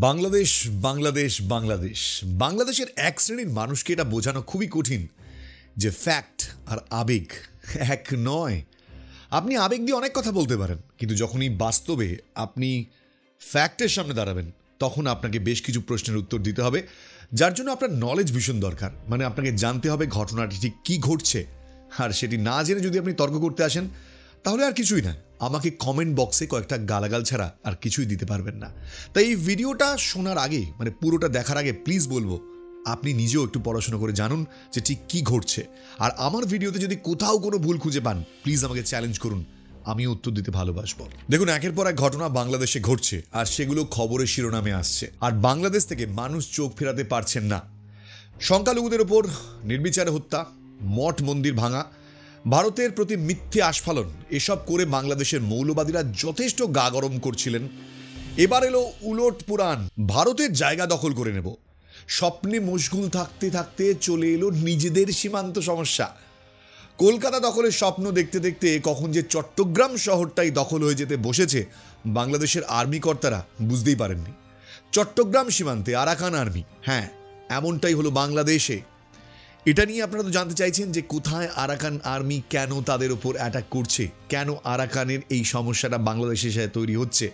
বাংলাদেশ বাংলাদেশ বাংলাদেশ বাংলাদেশের এক শ্রেণীর মানুষকে এটা বোঝানো খুবই কঠিন যে ফ্যাক্ট আর আবেগ এক নয়। আপনি আবেগ দিয়ে অনেক কথা বলতে পারেন, কিন্তু যখনই বাস্তবে আপনি ফ্যাক্টের সামনে দাঁড়াবেন তখন আপনাকে বেশ কিছু প্রশ্নের উত্তর দিতে হবে, যার জন্য আপনার নলেজ ভীষণ দরকার। মানে আপনাকে জানতে হবে ঘটনাটি ঠিক কী ঘটছে, আর সেটি না জেনে যদি আপনি তর্ক করতে আসেন তাহলে আর কিছুই না, আমাকে কমেন্ট বক্সে কয়েকটা গালাগাল ছাড়া আর কিছুই দিতে পারবেন না। তাই এই ভিডিওটা শোনার আগে, মানে পুরোটা দেখার আগে প্লিজ বলবো আপনি নিজেও একটু পড়াশোনা করে জানুন যে ঠিক কী ঘটছে। আর আমার ভিডিওতে যদি কোথাও কোনো ভুল খুঁজে পান প্লিজ আমাকে চ্যালেঞ্জ করুন, আমিও উত্তর দিতে ভালোবাসবো। দেখুন, একের পর এক ঘটনা বাংলাদেশে ঘটছে আর সেগুলো খবরের শিরোনামে আসছে, আর বাংলাদেশ থেকে মানুষ চোখ ফেরাতে পারছেন না। সংখ্যালঘুদের ওপর নির্বিচারে হত্যা, মঠ মন্দির ভাঙা, ভারতের প্রতি মিথ্যে আস্ফালন, এসব করে বাংলাদেশের মৌলবাদীরা যথেষ্ট গা গরম করছিলেন। এবার এলো উলট পুরাণ, ভারতের জায়গা দখল করে নেব। স্বপ্নে মশগুল থাকতে থাকতে চলে এলো নিজেদের সীমান্ত সমস্যা। কলকাতা দখলের স্বপ্ন দেখতে দেখতে কখন যে চট্টগ্রাম শহরটাই দখল হয়ে যেতে বসেছে বাংলাদেশের আর্মি কর্তারা বুঝতেই পারেননি। চট্টগ্রাম সীমান্তে আরাকান আর্মি, হ্যাঁ এমনটাই হলো বাংলাদেশে। এটা নিয়ে আপনারা তো জানতে চাইছেন যে কোথায় আরাকান আর্মি, কেন তাদের ওপর অ্যাটাক করছে, কেন আরাকানের এই সমস্যাটা বাংলাদেশের সাথে তৈরি হচ্ছে।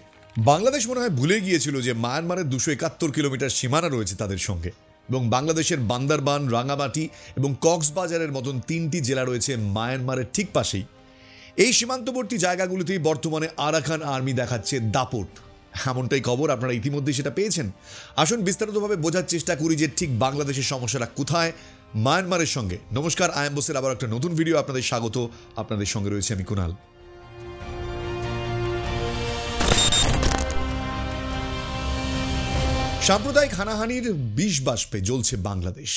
বাংলাদেশ মনে হয় ভুলে গিয়েছিল যে মায়ানমারের 271 কিলোমিটার সীমানা রয়েছে তাদের সঙ্গে, এবং বাংলাদেশের বান্দরবান, রাঙ্গামাটি এবং কক্সবাজারের মতন 3টি জেলা রয়েছে মায়ানমারের ঠিক পাশেই। এই সীমান্তবর্তী জায়গাগুলিতেই বর্তমানে আরাকান আর্মি দেখাচ্ছে দাপট, এমনটাই খবর। আপনারা ইতিমধ্যেই সেটা পেয়েছেন। আসুন বিস্তারিতভাবে বোঝার চেষ্টা করি যে ঠিক বাংলাদেশের সমস্যাটা কোথায় মায়ানমারের সঙ্গে। নমস্কার, আই এম বসের আবার একটা নতুন ভিডিও আপনাদের স্বাগত। আপনাদের সঙ্গে রয়েছে আমি কুনাল। সাম্প্রদায়িক হানাহানির বিষ বাষ্পে জ্বলছে বাংলাদেশ।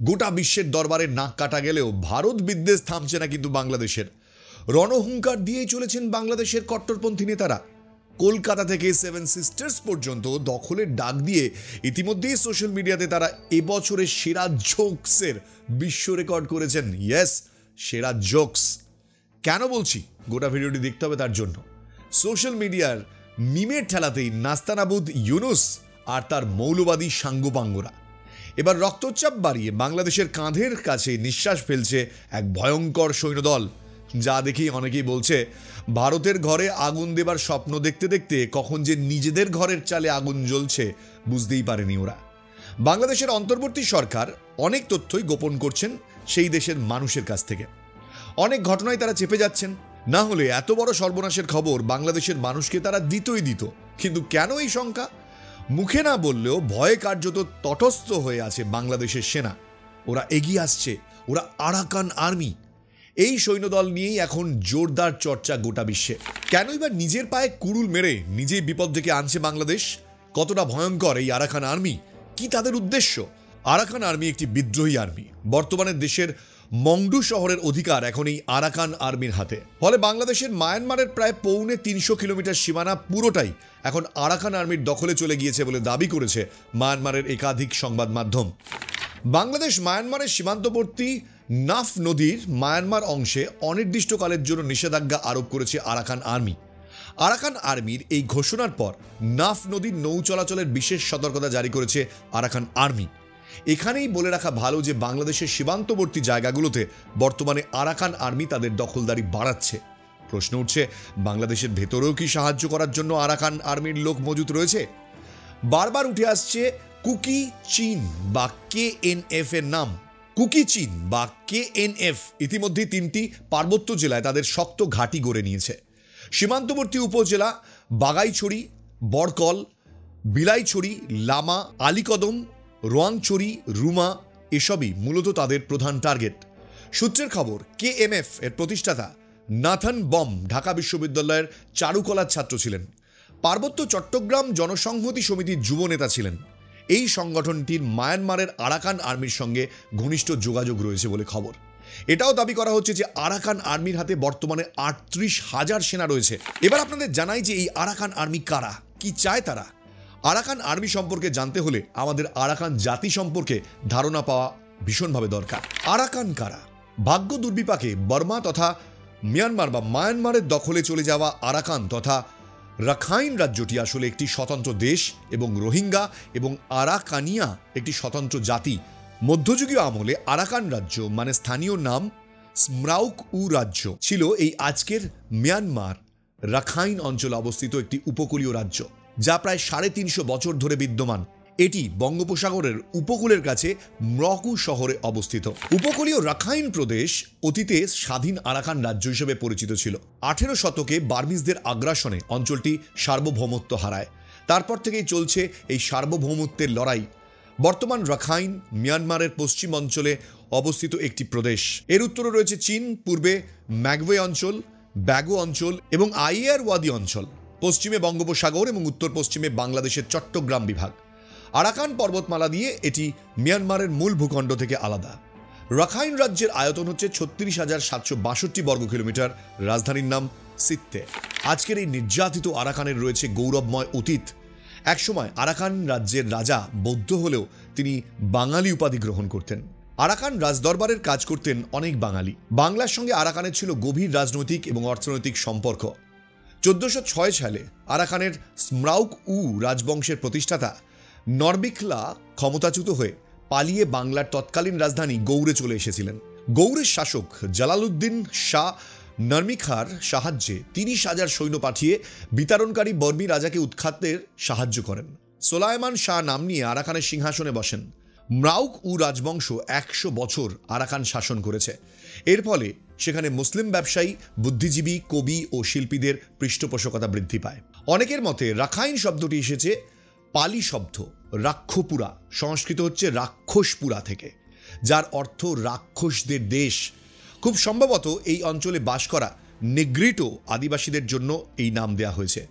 গোটা বিশ্বের দরবারে নাক কাটা গেলেও ভারত বিদ্বেষ থামছে না কিন্তু বাংলাদেশের। রণহুঙ্কার দিয়েই চলেছেন বাংলাদেশের কট্টরপন্থী নেতারা। কলকাতা থেকে 7 সিস্টার্স পর্যন্ত দখলের ডাক দিয়ে ইতিমধ্যেই সোশ্যাল মিডিয়াতে তারা এবছরের সেরা জোকসের বিশ্ব রেকর্ড করেছেন। ইয়েস, সেরা জোকস। কেন বলছি, গোটা ভিডিওটি দেখতে হবে তার জন্য। সোশ্যাল মিডিয়ার মিমের ঠেলাতেই নাস্তানাবুদ ইউনুস আর তার মৌলবাদী সাঙ্গপাঙ্গরা এবার রক্তচাপ বাড়িয়ে বাংলাদেশের কাঁধের কাছে নিঃশ্বাস ফেলছে এক ভয়ঙ্কর সৈন্যদল, যা দেখেই অনেকেই বলছে ভারতের ঘরে আগুন দেবার স্বপ্ন দেখতে দেখতে কখন যে নিজেদের ঘরের চালে আগুন জ্বলছে বুঝতেই পারেনি ওরা। বাংলাদেশের অন্তর্বর্তী সরকার অনেক তথ্যই গোপন করছেন সেই দেশের মানুষের কাছ থেকে। অনেক ঘটনায় তারা চেপে যাচ্ছেন, না হলে এত বড় সর্বনাশের খবর বাংলাদেশের মানুষকে তারা দিতই দিত। কিন্তু কেন এই শঙ্কা? মুখে না বললেও ভয়ে কার্যত তটস্থ হয়ে আছে বাংলাদেশের সেনা। ওরা এগিয়ে আসছে, ওরা আরাকান আর্মি। এই সৈন্যদল নিয়েই এখন জোরদার চর্চা গোটা বিশ্বে। কেনই বা নিজের পায়ে কুড়ুল মেরে নিজেই বিপদ ডেকে আনছে বাংলাদেশ? কতটা ভয়ঙ্কর এই আরাকান আর্মি? কি তাদের উদ্দেশ্য? আরাকান আর্মি একটি বিদ্রোহী আর্মি। বর্তমানে দেশের মংডু শহরের অধিকার এখন এই আরাকান আর্মির হাতে। ফলে বাংলাদেশের মায়ানমারের প্রায় 350 কিলোমিটার সীমানা পুরোটাই এখন আরাকান আর্মির দখলে চলে গিয়েছে বলে দাবি করেছে মায়ানমারের একাধিক সংবাদ মাধ্যম। বাংলাদেশ মায়ানমারের সীমান্তবর্তী নাফ নদীর মায়ানমার অংশে অনির্দিষ্টকালের জন্য নিষেধাজ্ঞা আরোপ করেছে আরাকান আর্মি। আরাকান আর্মির এই ঘোষণার পর নাফ নদীর নৌ চলাচলের বিশেষ সতর্কতা জারি করেছে আরাকান আর্মি। এখানেই বলে রাখা ভালো যে বাংলাদেশের সীমান্তবর্তী জায়গাগুলোতে বর্তমানে আরাকান আর্মি তাদের দখলদারি বাড়াচ্ছে। প্রশ্ন উঠছে, বাংলাদেশের ভেতরেও কি সাহায্য করার জন্য আরাকান আর্মির লোক মজুত রয়েছে? বারবার উঠে আসছে কুকি চীন বা KNF এর নাম। কুকি চীন বা KNF ইতিমধ্যেই 3টি পার্বত্য জেলায় তাদের শক্ত ঘাঁটি গড়ে নিয়েছে। সীমান্তবর্তী উপজেলা বাগাইছড়ি, বরকল, বিলাইছড়ি, লামা, আলীকদম, রোয়াংছড়ি, রুমা এসবই মূলত তাদের প্রধান টার্গেট। সূত্রের খবর, KMF এর প্রতিষ্ঠাতা নাথান বম ঢাকা বিশ্ববিদ্যালয়ের চারুকলার ছাত্র ছিলেন। পার্বত্য চট্টগ্রাম জনসংহতি সমিতির যুব নেতা ছিলেন। এই সংগঠনটির মায়ানমারের আরাকান আর্মির সঙ্গে ঘনিষ্ঠ যোগাযোগ রয়েছে বলে খবর। এটাও দাবি করা হচ্ছে যে আরাকান আর্মির হাতে বর্তমানে 38,000 সেনা রয়েছে। এবার আপনাদের জানাই যে এই আরাকান আর্মি কারা, কি চায় তারা। আরাকান আর্মি সম্পর্কে জানতে হলে আমাদের আরাকান জাতি সম্পর্কে ধারণা পাওয়া ভীষণভাবে দরকার। আরাকান কারা? ভাগ্য দুর্বিপাকে বর্মা তথা মিয়ানমার বা মায়ানমারের দখলে চলে যাওয়া আরাকান তথা রাখাইন রাজ্যটি আসলে একটি স্বতন্ত্র দেশ এবং রোহিঙ্গা এবং আরাকানিয়া একটি স্বতন্ত্র জাতি। মধ্যযুগীয় আমলে আরাকান রাজ্য মানে স্থানীয় নাম স্মরাউক উ রাজ্য ছিল এই আজকের মিয়ানমার রাখাইন অঞ্চলে অবস্থিত একটি উপকূলীয় রাজ্য, যা প্রায় 350 বছর ধরে বিদ্যমান। এটি বঙ্গোপসাগরের উপকূলের কাছে ম্রকু শহরে অবস্থিত। উপকূলীয় রাখাইন প্রদেশ অতীতে স্বাধীন আরাকান রাজ্য হিসেবে পরিচিত ছিল। 18 শতকে বার্মিজদের আগ্রাসনে অঞ্চলটি সার্বভৌমত্ব হারায়। তারপর থেকেই চলছে এই সার্বভৌমত্বের লড়াই। বর্তমান রাখাইন মিয়ানমারের পশ্চিম অঞ্চলে অবস্থিত একটি প্রদেশ। এর উত্তরে রয়েছে চীন, পূর্বে ম্যাগওয়ে অঞ্চল, ব্যাগো অঞ্চল এবং আইয়ারওয়াদি অঞ্চল, পশ্চিমে বঙ্গোপসাগর এবং উত্তর পশ্চিমে বাংলাদেশের চট্টগ্রাম বিভাগ। আরাকান পর্বতমালা দিয়ে এটি মিয়ানমারের মূল ভূখণ্ড থেকে আলাদা। রাখাইন রাজ্যের আয়তন হচ্ছে 36,762 বর্গ কিলোমিটার। রাজধানীর নাম সিত্তে। আজকের এই নির্যাতিত আরাকানের রয়েছে গৌরবময় অতীত। একসময় আরাকান রাজ্যের রাজা বৌদ্ধ হলেও তিনি বাঙালি উপাধি গ্রহণ করতেন। আরাকান রাজদরবারের কাজ করতেন অনেক বাঙালি। বাংলার সঙ্গে আরাকানের ছিল গভীর রাজনৈতিক এবং অর্থনৈতিক সম্পর্ক। 1406 সালে আরাকানের স্মরাউক উ রাজবংশের প্রতিষ্ঠাতা নরবিখলা ক্ষমতাচ্যুত হয়ে পালিয়ে বাংলার তৎকালীন রাজধানী গৌড়ে চলে এসেছিলেন। গৌড়ের শাসক জালালউদ্দিন শাহ নরমিখার সাহায্যে 30,000 সৈন্য পাঠিয়ে বিতাড়নকারী বর্মী রাজাকে উৎখাতের সাহায্য করেন। সোলায়মান শাহ নাম নিয়ে আরাকানের সিংহাসনে বসেন। ম্রাউক উ রাজবংশ 100 বছর আরাকান শাসন করেছে। এর ফলে সেখানে মুসলিম ব্যবসায়ী, বুদ্ধিজীবী, কবি ও শিল্পীদের পৃষ্ঠপোষকতা বৃদ্ধি পায়। অনেকের মতে রাখাইন শব্দটি এসেছে পালি শব্দ রাক্ষপুরা, সংস্কৃত হচ্ছে রাক্ষসপুরা থেকে, যার অর্থ রাক্ষসদের দেশ। খুব সম্ভবত এই অঞ্চলে বাস করা নেগ্রিটো আদিবাসীদের জন্য এই নাম দেওয়া হয়েছে।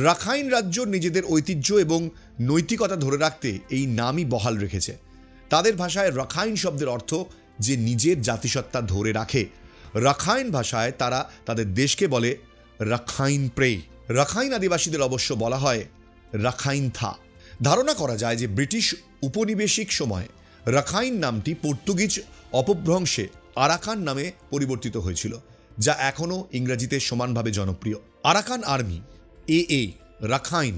রাখাইন রাজ্য নিজেদের ঐতিহ্য এবং নৈতিকতা ধরে রাখতে এই নামই বহাল রেখেছে। তাদের ভাষায় রাখাইন শব্দের অর্থ যে নিজের জাতিসত্তা ধরে রাখে। রাখাইন ভাষায় তারা তাদের দেশকে বলে রাখাইন প্রে। রাখাইন আদিবাসীদের অবশ্য বলা হয় রাখাইন থা। ধারণা করা যায় যে ব্রিটিশ উপনিবেশিক সময় রাখাইন নামটি পর্তুগিজ অপভ্রংশে আরাকান নামে পরিবর্তিত হয়েছিল, যা এখনও ইংরেজিতে সমানভাবে জনপ্রিয়। আরাকান আর্মি এ রাখাইন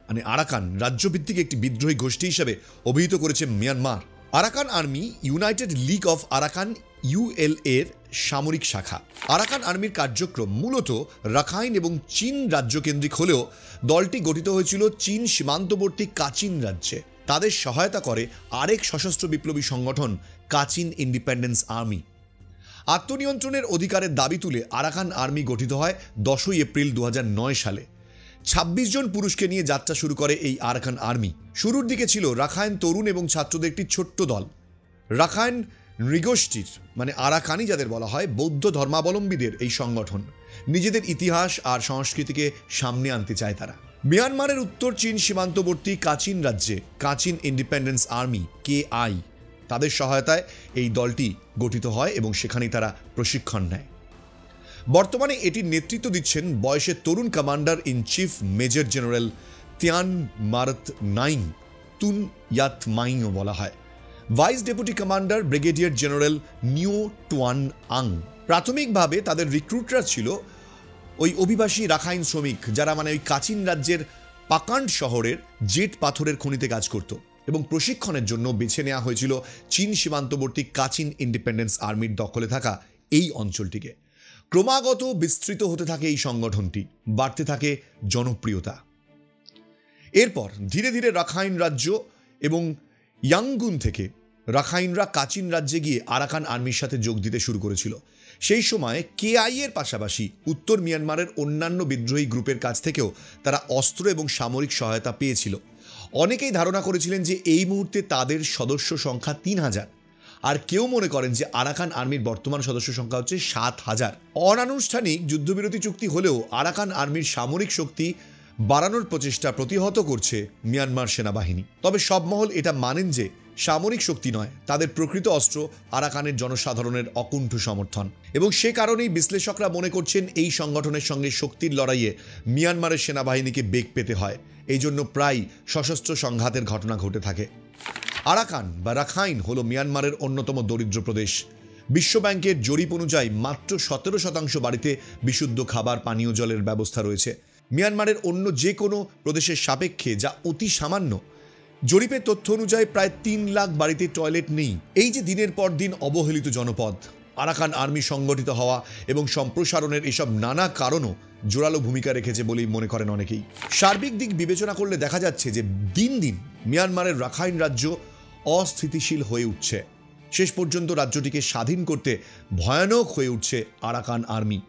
মানে আরাকান রাজ্যভিত্তিক একটি বিদ্রোহী গোষ্ঠী হিসেবে অভিহিত করেছে Myanmar. Arakan army United league of Arakan ULA এর সামরিক শাখা। আরাকান আর্মির কার্যক্রম মূলত রাখাইন এবং চীন রাজ্যকেন্দ্রিক হলেও দলটি গঠিত হয়েছিল চীন সীমান্তবর্তী কাচিন রাজ্যে। তাদের সহায়তা করে আরেক সশস্ত্র বিপ্লবী সংগঠন কাচিন ইন্ডিপেন্ডেন্স আর্মি। আত্মনিয়ন্ত্রণের অধিকারের দাবি তুলে আরাকান আর্মি গঠিত হয় 10 এপ্রিল 2009 সালে। 26 জন পুরুষকে নিয়ে যাত্রা শুরু করে এই আরাকান আর্মি। শুরুর দিকে ছিল রাখাইন তরুণ এবং ছাত্রদের একটি ছোট্ট দল। রাখাইন নৃগোষ্ঠীর মানে আরাকানি যাদের বলা হয়, বৌদ্ধ ধর্মাবলম্বীদের এই সংগঠন নিজেদের ইতিহাস আর সংস্কৃতিকে সামনে আনতে চায় তারা। মিয়ানমারের উত্তর চীন সীমান্তবর্তী কাচিন রাজ্যে কাচিন ইন্ডিপেন্ডেন্স আর্মি KI তাদের সহায়তায় এই দলটি গঠিত হয় এবং সেখানেই তারা প্রশিক্ষণ নেয়। বর্তমানে এটির নেতৃত্ব দিচ্ছেন বয়সের তরুণ commander in chief major general তিয়ান মারত নাইং তুন ইয়াত মাইংও বলা হয়। Vice deputy commander brigadier general নিও টুয়ান আং। প্রাথমিকভাবে তাদের রিক্রুটরা ছিল ওই অভিবাসী রাখাইন শ্রমিক, যারা মানে ওই কাচিন রাজ্যের পাকান্ড শহরের জেট পাথরের খনিতে কাজ করত, এবং প্রশিক্ষণের জন্য বেছে নেওয়া হয়েছিল চীন সীমান্তবর্তী কাচিন ইন্ডিপেন্ডেন্স আর্মির দখলে থাকা এই অঞ্চলটিকে। ক্রমাগত বিস্তৃত হতে থাকে এই সংগঠনটি, বাড়তে থাকে জনপ্রিয়তা। এরপর ধীরে ধীরে রাখাইন রাজ্য এবং ইয়াঙ্গুন থেকে রাখাইনরা কাচিন রাজ্যে গিয়ে আরাকান আর্মির সাথে যোগ দিতে শুরু করেছিল। সেই সময় KI এর পাশাপাশি উত্তর মিয়ানমারের অন্যান্য বিদ্রোহী গ্রুপের কাছ থেকেও তারা অস্ত্র এবং সামরিক সহায়তা পেয়েছিল। অনেকেই ধারণা করেছিলেন যে এই মুহূর্তে তাদের সদস্য সংখ্যা 3000, আর কেউ মনে করেন যে আরাকান আর্মির বর্তমান সদস্য সংখ্যা হচ্ছে 7000। অনানুষ্ঠানিক যুদ্ধবিরতি চুক্তি হলেও আরাকান আর্মির সামরিক শক্তি বাড়ানোর প্রচেষ্টা প্রতিহত করছে মিয়ানমার সেনাবাহিনী। তবে সব মহল এটা মানেন যে সামরিক শক্তি নয়, তাদের প্রকৃত অস্ত্র আরাকানের জনসাধারণের অকুণ্ঠ সমর্থন, এবং সে কারণেই বিশ্লেষকরা মনে করছেন এই সংগঠনের সঙ্গে শক্তির লড়াইয়ে মিয়ানমারের সেনাবাহিনীকে বেগ পেতে হয়। এই জন্য প্রায় সশস্ত্র সংঘাতের ঘটনা ঘটে থাকে। আরাকান বা রাখাইন হল মিয়ানমারের অন্যতম দরিদ্র প্রদেশ। বিশ্বব্যাংকের জরিপ অনুযায়ী মাত্র 17% বাড়িতে বিশুদ্ধ খাবার পানীয় জলের ব্যবস্থা রয়েছে। মিয়ানমারের অন্য যে কোনো প্রদেশের সাপেক্ষে যা অতি সামান্য। জরিপের তথ্য অনুযায়ী প্রায় 3 লাখ বাড়িতে টয়লেট নেই। এই যে দিনের পর দিন অবহেলিত জনপদ, আরাকান আর্মি সংগঠিত হওয়া এবং সম্প্রসারণের এসব নানা কারণও জোরালো ভূমিকা রেখেছে বলেই মনে করেন অনেকেই। সার্বিক দিক বিবেচনা করলে দেখা যাচ্ছে যে দিন দিন মিয়ানমারের রাখাইন রাজ্য অস্থিতিশীল হয়ে উঠছে। শেষ পর্যন্ত রাজ্যটিকে স্বাধীন করতে ভয়ানক হয়ে উঠছে আরাকান আর্মি।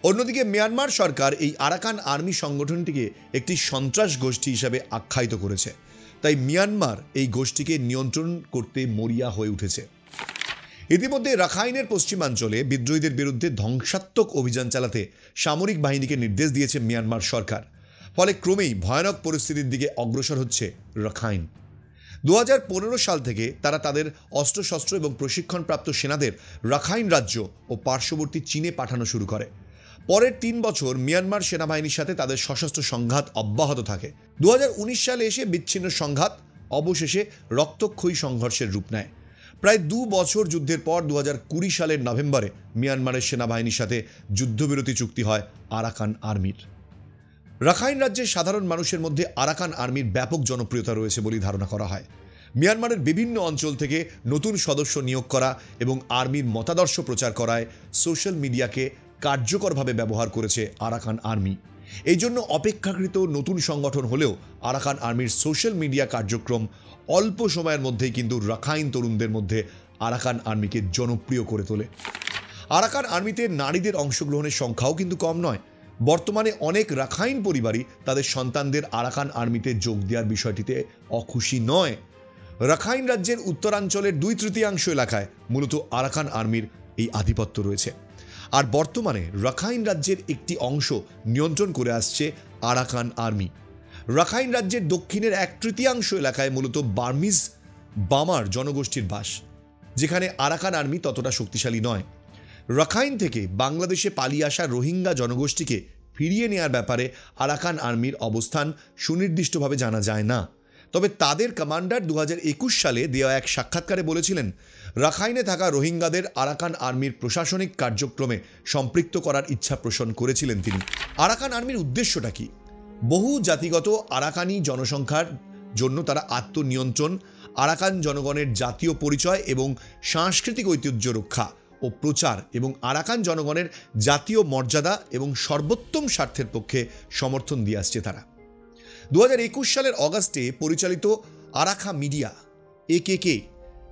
অন্যদিকে মিয়ানমার সরকার এই আরাকান আর্মি সংগঠনটিকে একটি সন্ত্রাস গোষ্ঠী হিসাবে আখ্যায়িত করেছে। তাই মিয়ানমার এই গোষ্ঠীকে নিয়ন্ত্রণ করতে মরিয়া হয়ে উঠেছে। ইতিমধ্যে রাখাইনের পশ্চিমাঞ্চলে বিদ্রোহীদের বিরুদ্ধে ধ্বংসাত্মক অভিযান চালাতে সামরিক বাহিনীকে নির্দেশ দিয়েছে মিয়ানমার সরকার। ফলে ক্রমেই ভয়ানক পরিস্থিতির দিকে অগ্রসর হচ্ছে রাখাইন। 2015 সাল থেকে তারা তাদের অস্ত্রশস্ত্র এবং প্রশিক্ষণপ্রাপ্ত সেনাদের রাখাইন রাজ্য ও পার্শ্ববর্তী চীনে পাঠানো শুরু করে। পরের 3 বছর মিয়ানমার সেনাবাহিনীর সাথে তাদের সশস্ত্র সংঘাত অব্যাহত থাকে। 2019 সালে এসে বিচ্ছিন্ন সংঘাত অবশেষে রক্তক্ষয়ী সংঘর্ষের রূপ নেয়। প্রায় 2 বছর যুদ্ধের পর 2020 সালের নভেম্বরে মিয়ানমারের সেনাবাহিনীর সাথে যুদ্ধবিরতি চুক্তি হয় আরাকান আর্মির। রাখাইন রাজ্যের সাধারণ মানুষের মধ্যে আরাকান আর্মির ব্যাপক জনপ্রিয়তা রয়েছে বলে ধারণা করা হয়। মিয়ানমারের বিভিন্ন অঞ্চল থেকে নতুন সদস্য নিয়োগ করা এবং আর্মির মতাদর্শ প্রচার করায় সোশ্যাল মিডিয়াকে কার্যকরভাবে ব্যবহার করেছে আরাকান আর্মি। এই জন্য অপেক্ষাকৃত নতুন সংগঠন হলেও আরাকান আর্মির সোশ্যাল মিডিয়া কার্যক্রম অল্প সময়ের মধ্যেই কিন্তু রাখাইন তরুণদের মধ্যে আরাকান আর্মিকে জনপ্রিয় করে তোলে। আরাকান আর্মিতে নারীদের অংশগ্রহণের সংখ্যাও কিন্তু কম নয়। বর্তমানে অনেক রাখাইন পরিবারই তাদের সন্তানদের আরাকান আর্মিতে যোগ দেওয়ার বিষয়টিতে অখুশি নয়। রাখাইন রাজ্যের উত্তরাঞ্চলের 2/3 এলাকায় মূলত আরাকান আর্মির এই আধিপত্য রয়েছে। আর বর্তমানে রাখাইন রাজ্যের একটি অংশ নিয়ন্ত্রণ করে আসছে আরাকান আর্মি। রাখাইন রাজ্যের দক্ষিণের 1/3 এলাকায় মূলত বার্মিজ বামার জনগোষ্ঠীর বাস, যেখানে আরাকান আর্মি ততটা শক্তিশালী নয়। রাখাইন থেকে বাংলাদেশে পালিয়ে আসা রোহিঙ্গা জনগোষ্ঠীকে ফিরিয়ে নেওয়ার ব্যাপারে আরাকান আর্মির অবস্থান সুনির্দিষ্টভাবে জানা যায় না। তবে তাদের কমান্ডার 2021 সালে দেওয়া এক সাক্ষাৎকারে বলেছিলেন, রাখাইনে থাকা রোহিঙ্গাদের আরাকান আর্মির প্রশাসনিক কার্যক্রমে সম্পৃক্ত করার ইচ্ছা পোষণ করেছিলেন তিনি। আরাকান আর্মির উদ্দেশ্যটা কি? বহু জাতিগত আরাকানি জনসংখ্যার জন্য তারা আত্মনিয়ন্ত্রণ, আরাকান জনগণের জাতীয় পরিচয় এবং সাংস্কৃতিক ঐতিহ্য রক্ষা ও প্রচার এবং আরাকান জনগণের জাতীয় মর্যাদা এবং সর্বোত্তম স্বার্থের পক্ষে সমর্থন দিয়ে আসছে তারা। 2021 সালের অগাস্টে পরিচালিত আরাকা মিডিয়া AKK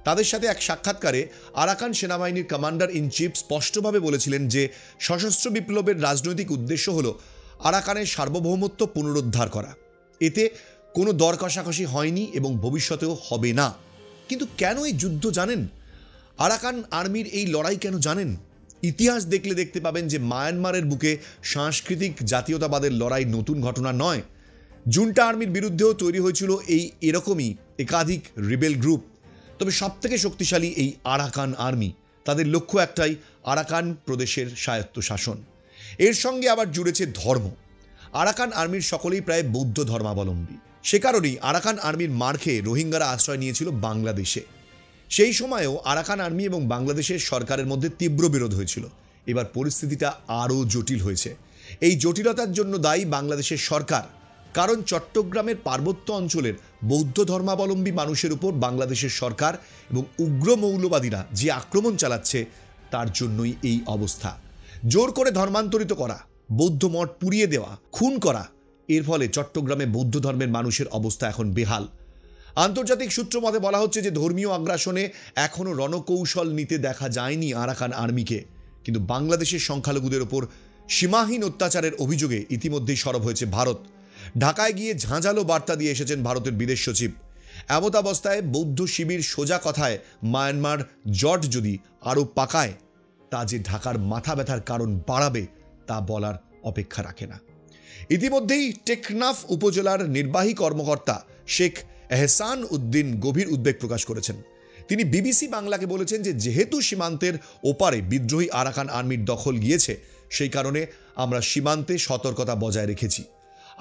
তাদের সাথে এক সাক্ষাৎকারে আরাকান সেনাবাহিনীর কমান্ডার ইন চিফ স্পষ্টভাবে বলেছিলেন যে সশস্ত্র বিপ্লবের রাজনৈতিক উদ্দেশ্য হল আরাকানের সার্বভৌমত্ব পুনরুদ্ধার করা। এতে কোনো দর কষাকষি হয়নি এবং ভবিষ্যতেও হবে না। কিন্তু কেন এই যুদ্ধ জানেন? আরাকান আর্মির এই লড়াই কেন জানেন? ইতিহাস দেখলে দেখতে পাবেন যে মায়ানমারের বুকে সাংস্কৃতিক জাতীয়তাবাদের লড়াই নতুন ঘটনা নয়। জুন্টা আর্মির বিরুদ্ধেও তৈরি হয়েছিল এরকমই একাধিক রিবেল গ্রুপ। তবে সবথেকে শক্তিশালী এই আরাকান আর্মি। তাদের লক্ষ্য একটাই, আরাকান প্রদেশের স্বায়ত্ত শাসন। এর সঙ্গে আবার জুড়েছে ধর্ম। আরাকান আর্মির সকলেই প্রায় বৌদ্ধ ধর্মাবলম্বী। সে কারণেই আরাকান আর্মির মার খেয়ে রোহিঙ্গারা আশ্রয় নিয়েছিল বাংলাদেশে। সেই সময়েও আরাকান আর্মি এবং বাংলাদেশের সরকারের মধ্যে তীব্র বিরোধ হয়েছিল। এবার পরিস্থিতিটা আরও জটিল হয়েছে। এই জটিলতার জন্য দায়ী বাংলাদেশের সরকার। কারণ চট্টগ্রামের পার্বত্য অঞ্চলের বৌদ্ধ ধর্মাবলম্বী মানুষের উপর বাংলাদেশের সরকার এবং উগ্র মৌলবাদীরা যে আক্রমণ চালাচ্ছে তার জন্যই এই অবস্থা। জোর করে ধর্মান্তরিত করা, বৌদ্ধ মঠ পুড়িয়ে দেওয়া, খুন করা, এর ফলে চট্টগ্রামে বৌদ্ধ ধর্মের মানুষের অবস্থা এখন বেহাল। আন্তর্জাতিক সূত্র মতে বলা হচ্ছে যে ধর্মীয় আগ্রাসনে এখনও রণকৌশল নিতে দেখা যায়নি আরাকান আর্মিকে। কিন্তু বাংলাদেশের সংখ্যালঘুদের ওপর সীমাহীন অত্যাচারের অভিযোগে ইতিমধ্যেই সরব হয়েছে ভারত। ঢাকায় গিয়ে ঝাঁঝালো বার্তা দিয়ে এসেছেন ভারতের বিদেশ সচিব। এমতাবস্থায় বৌদ্ধ শিবির সোজা কথায় মায়ানমার জট যদি আরও পাকায়, তা যে ঢাকার মাথা ব্যথার কারণ বাড়াবে তা বলার অপেক্ষা রাখে না। ইতিমধ্যেই টেকনাফ উপজেলার নির্বাহী কর্মকর্তা শেখ এহসান উদ্দিন গভীর উদ্বেগ প্রকাশ করেছেন। তিনি বিবিসি বাংলাকে বলেছেন যে যেহেতু সীমান্তের ওপারে বিদ্রোহী আরাকান আর্মির দখল গিয়েছে, সেই কারণে আমরা সীমান্তে সতর্কতা বজায় রেখেছি।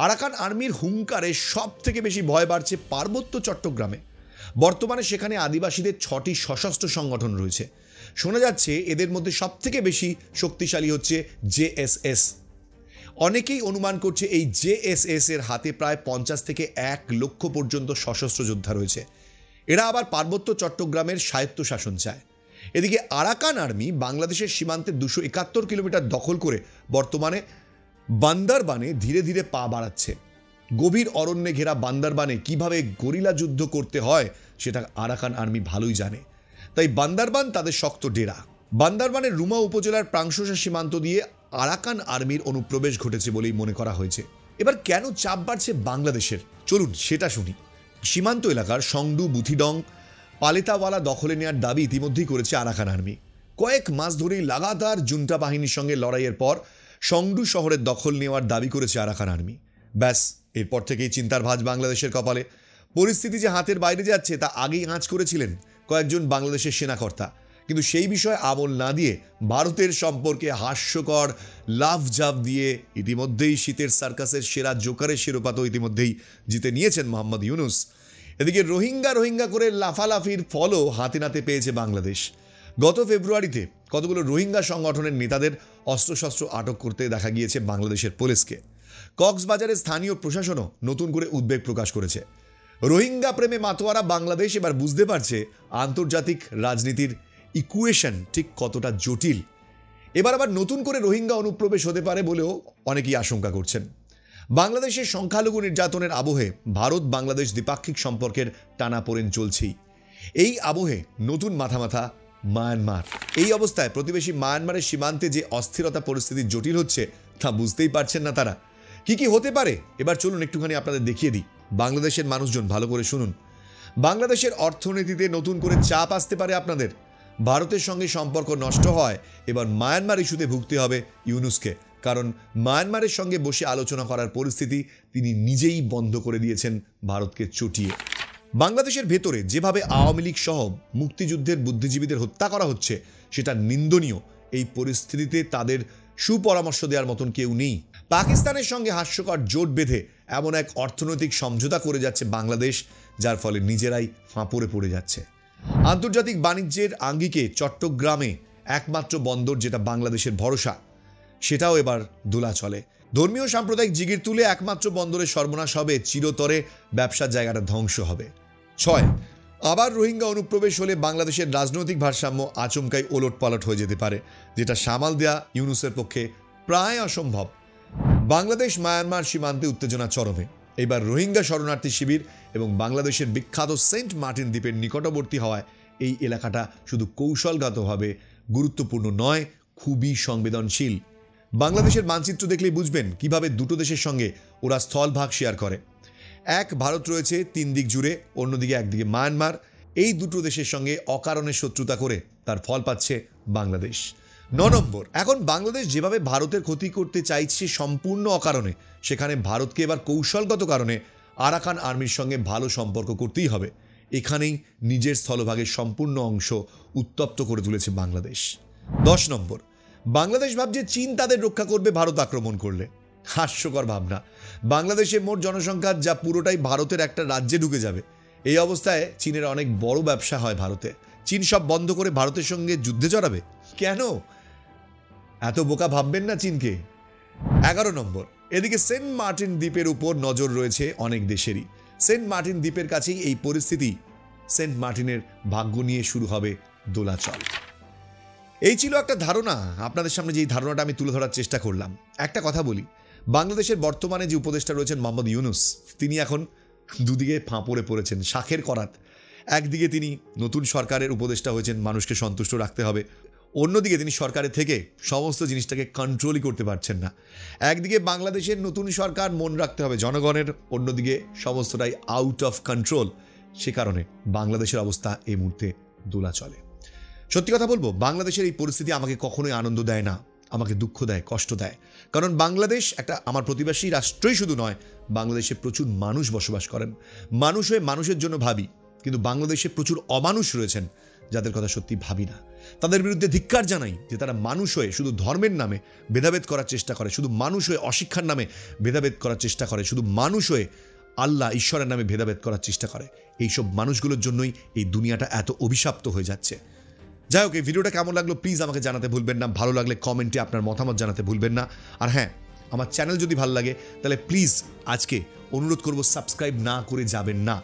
আরাকান আর্মির হুঙ্কারে সব থেকে বেশি ভয় বাড়ছে পার্বত্য চট্টগ্রামে। বর্তমানে সেখানে আদিবাসীদের 6টি সশস্ত্র সংগঠন রয়েছে। শোনা যাচ্ছে এদের মধ্যে সব থেকে বেশি শক্তিশালী হচ্ছে JSS। অনেকেই অনুমান করছে এই জেএসএস এর হাতে প্রায় 50 থেকে 1 লক্ষ পর্যন্ত সশস্ত্র যোদ্ধা রয়েছে। এরা আবার পার্বত্য চট্টগ্রামের স্বায়ত্তশাসন চায়। এদিকে আরাকান আর্মি বাংলাদেশের সীমান্তে 271 কিলোমিটার দখল করে বর্তমানে বান্দরবানে ধীরে ধীরে পা বাড়াচ্ছে। গভীর অরণ্যে ঘেরা বান্দরবানে কিভাবে গরিলা যুদ্ধ করতে হয় সেটা আরাকান আর্মি ভালোই জানে, তাই বান্দরবান তাদের শক্ত ডেরা। বান্দরবানের রুমা উপজেলার প্রাংশসা সীমান্ত দিয়ে আরাকান আর্মির অনুপ্রবেশ ঘটেছে বলেই মনে করা হয়েছে। এবার কেন চাপ বাড়ছে বাংলাদেশের, চলুন সেটা শুনি। সীমান্ত এলাকার সংডু, বুথিডং, পালেতাওয়ালা দখলে নেওয়ার দাবি ইতিমধ্যেই করেছে আরাকান আর্মি। কয়েক মাস ধরেই লাগাতার জুন্টা বাহিনীর সঙ্গে লড়াইয়ের পর সংডু শহরের দখল নেওয়ার দাবি করেছে আরাকান আর্মি। ব্যাস, এরপর থেকেই চিন্তার ভাঁজ বাংলাদেশের কপালে। পরিস্থিতি যে হাতের বাইরে যাচ্ছে তা আগেই আঁচ করেছিলেন কয়েকজন বাংলাদেশের সেনাকর্তা, কিন্তু সেই বিষয়ে আমল না দিয়ে ভারতের সম্পর্কে হাস্যকর লাফ ঝাপ দিয়ে ইতিমধ্যেই শীতের সার্কাসের সেরা জোকারের শিরোপা তো ইতিমধ্যেই জিতে নিয়েছেন মোহাম্মদ ইউনুস। এদিকে রোহিঙ্গা করে লাফালাফির ফলও হাতে নাতে পেয়েছে বাংলাদেশ। গত ফেব্রুয়ারিতে কতগুলো রোহিঙ্গা সংগঠনের নেতাদের অস্ত্রশস্ত্র আটক করতে দেখা গিয়েছে বাংলাদেশের পুলিশকে। কক্সবাজারের স্থানীয় প্রশাসনও নতুন করে উদ্বেগ প্রকাশ করেছে। রোহিঙ্গা প্রেমে মাতোয়ারা বাংলাদেশ এবার বুঝতে পারছে আন্তর্জাতিক রাজনীতির ইকুয়েশন ঠিক কতটা জটিল। এবার আবার নতুন করে রোহিঙ্গা অনুপ্রবেশ হতে পারে বলেও অনেকেই আশঙ্কা করছেন। বাংলাদেশের সংখ্যালঘু নির্যাতনের আবহে ভারত বাংলাদেশ দ্বিপাক্ষিক সম্পর্কের টানাপোড়েন চলছেই। এই আবহে নতুন মাথা মায়ানমার। এই অবস্থায় প্রতিবেশী মায়ানমারের সীমান্তে যে অস্থিরতা পরিস্থিতি জটিল হচ্ছে তা বুঝতেই পারছেন না তারা। কি হতে পারে এবার চলুন একটুখানি আপনাদের দেখিয়ে দিই। বাংলাদেশের মানুষজন ভালো করে শুনুন। বাংলাদেশের অর্থনীতিতে নতুন করে চাপ আসতে পারে আপনাদের। ভারতের সঙ্গে সম্পর্ক নষ্ট হয় এবার মায়ানমার ইস্যুতে ভুগতে হবে ইউনুসকে, কারণ মায়ানমারের সঙ্গে বসে আলোচনা করার পরিস্থিতি তিনি নিজেই বন্ধ করে দিয়েছেন ভারতকে চটিয়ে। বাংলাদেশের ভেতরে যেভাবে আওয়ামী লীগ সহ মুক্তিযুদ্ধের বুদ্ধিজীবীদের হত্যা করা হচ্ছে সেটা নিন্দনীয়। এই পরিস্থিতিতে তাদের সুপরামর্শ দেওয়ার মতন কেউ নেই। পাকিস্তানের সঙ্গে হাস্যকর জোট বেঁধে এমন এক অর্থনৈতিক সমঝোতা করে যাচ্ছে বাংলাদেশ, যার ফলে নিজেরাই ফাঁপড়ে পড়ে যাচ্ছে। আন্তর্জাতিক বাণিজ্যের আঙ্গিকে চট্টগ্রামে একমাত্র বন্দর যেটা বাংলাদেশের ভরসা, সেটাও এবার দোলাচলে। ধর্মীয় সাম্প্রদায়িক জিগির তুলে একমাত্র বন্দরের সর্বনাশ হবে, চিরতরে ব্যবসার জায়গাটা ধ্বংস হবে। 6, আবার রোহিঙ্গা অনুপ্রবেশ হলে বাংলাদেশের রাজনৈতিক ভারসাম্য আচমকাই ওলটপালট হয়ে যেতে পারে, যেটা সামাল দেয়া ইউনুসের পক্ষে প্রায় অসম্ভব। বাংলাদেশ মায়ানমার সীমান্তে উত্তেজনা চরমে। এবার রোহিঙ্গা শরণার্থী শিবির এবং বাংলাদেশের বিখ্যাত সেন্ট মার্টিন দ্বীপের নিকটবর্তী হওয়ায় এই এলাকাটা শুধু কৌশলগতভাবে গুরুত্বপূর্ণ নয়, খুবই সংবেদনশীল। বাংলাদেশের মানচিত্র দেখলেই বুঝবেন কিভাবে দুটো দেশের সঙ্গে ওরা স্থলভাগ শেয়ার করে। এক ভারত রয়েছে 3 দিক জুড়ে, অন্যদিকে একদিকে মায়ানমার। এই দুটো দেশের সঙ্গে অকারণে শত্রুতা করে তার ফল পাচ্ছে বাংলাদেশ। 9 নম্বর, এখন বাংলাদেশ যেভাবে ভারতের ক্ষতি করতে চাইছে সম্পূর্ণ অকারণে, সেখানে ভারতকে এবার কৌশলগত কারণে আরাকান আর্মির সঙ্গে ভালো সম্পর্ক করতেই হবে। এখানেই নিজের স্থলভাগের সম্পূর্ণ অংশ উত্তপ্ত করে তুলেছে বাংলাদেশ। 10 নম্বর, বাংলাদেশ ভাবছে চীন তাদের রক্ষা করবে ভারত আক্রমণ করলে। হাস্যকর ভাবনা। বাংলাদেশের মোট জনসংখ্যা যা পুরোটাই ভারতের একটা রাজ্যে ঢুকে যাবে। এই অবস্থায় চীনের অনেক বড় ব্যবসা হয় ভারতে। চীন সব বন্ধ করে ভারতের সঙ্গে যুদ্ধে জড়াবে কেন? এত বোকা ভাববেন না চীনকে। 11 নম্বর, এদিকে সেন্ট মার্টিন দ্বীপের উপর নজর রয়েছে অনেক দেশেরই। সেন্ট মার্টিন দ্বীপের কাছেই এই পরিস্থিতি। সেন্ট মার্টিনের ভাগ্য নিয়ে শুরু হবে দোলাচল। এই ছিল একটা ধারণা, আপনাদের সামনে যেই ধারণাটা আমি তুলে ধরার চেষ্টা করলাম। একটা কথা বলি, বাংলাদেশের বর্তমানে যে উপদেষ্টা রয়েছেন মোহাম্মদ ইউনুস, তিনি এখন দুদিকে ফাঁপড়ে পড়েছেন, শাখের করাত। একদিকে তিনি নতুন সরকারের উপদেষ্টা হয়েছেন, মানুষকে সন্তুষ্ট রাখতে হবে। অন্যদিকে তিনি সরকারের থেকে সমস্ত জিনিসটাকে কন্ট্রোলই করতে পারছেন না। একদিকে বাংলাদেশের নতুন সরকার, মন রাখতে হবে জনগণের, অন্যদিকে সমস্তটাই আউট অফ কন্ট্রোল। সে কারণে বাংলাদেশের অবস্থা এই মুহূর্তে দোলাচলে। সত্যি কথা বলবো, বাংলাদেশের এই পরিস্থিতি আমাকে কখনোই আনন্দ দেয় না, আমাকে দুঃখ দেয়, কষ্ট দেয়। কারণ বাংলাদেশ একটা আমার প্রতিবেশী রাষ্ট্রই শুধু নয়, বাংলাদেশে প্রচুর মানুষ বসবাস করেন। মানুষ হয়ে মানুষের জন্য ভাবি, কিন্তু বাংলাদেশে প্রচুর অমানুষ রয়েছেন যাদের কথা সত্যি ভাবি না। তাদের বিরুদ্ধে ধিক্কার জানাই যে তারা মানুষ হয়ে শুধু ধর্মের নামে ভেদাভেদ করার চেষ্টা করে, শুধু মানুষ হয়ে অশিক্ষার নামে ভেদাভেদ করার চেষ্টা করে, শুধু মানুষ হয়ে আল্লাহ ঈশ্বরের নামে ভেদাভেদ করার চেষ্টা করে। এইসব মানুষগুলোর জন্যই এই দুনিয়াটা এত অভিশপ্ত হয়ে যাচ্ছে। যাই হোক, এই ভিডিওটা কেমন লাগলো প্লিজ আমাকে জানাতে ভুলবেন না। ভালো লাগলে কমেন্টে আপনার মতামত জানাতে ভুলবেন না। আর হ্যাঁ, আমার চ্যানেল যদি ভালো লাগে তাহলে প্লিজ আজকে অনুরোধ করব সাবস্ক্রাইব না করে যাবেন না।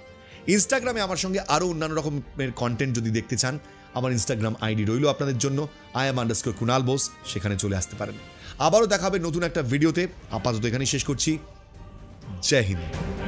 ইনস্টাগ্রামে আমার সঙ্গে আরও অন্যান্য রকমের কন্টেন্ট যদি দেখতে চান, আমার ইনস্টাগ্রাম আইডি রইল আপনাদের জন্য, IAM_কুনাল বোস, সেখানে চলে আসতে পারেন। আবারও দেখাবে নতুন একটা ভিডিওতে। আপাতত এখানেই শেষ করছি। জয় হিন্দ।